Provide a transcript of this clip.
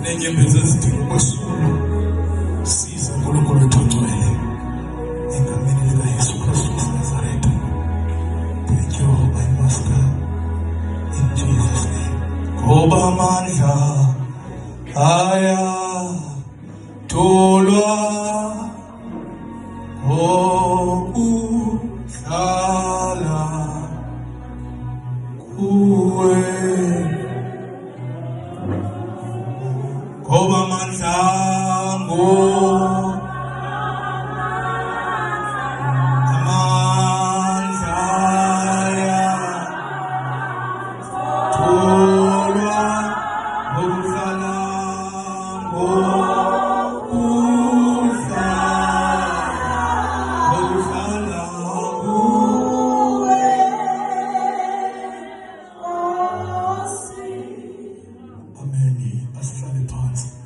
nenyembeza zitingwesulu siza nkulunkulu etotwele egameni lika Yesu Kristu Nazareti. Thank you, my Master, in Jesus' name. Koba manza aya tolwa sala kuwe koba manzango amanzaya tolwa Amen.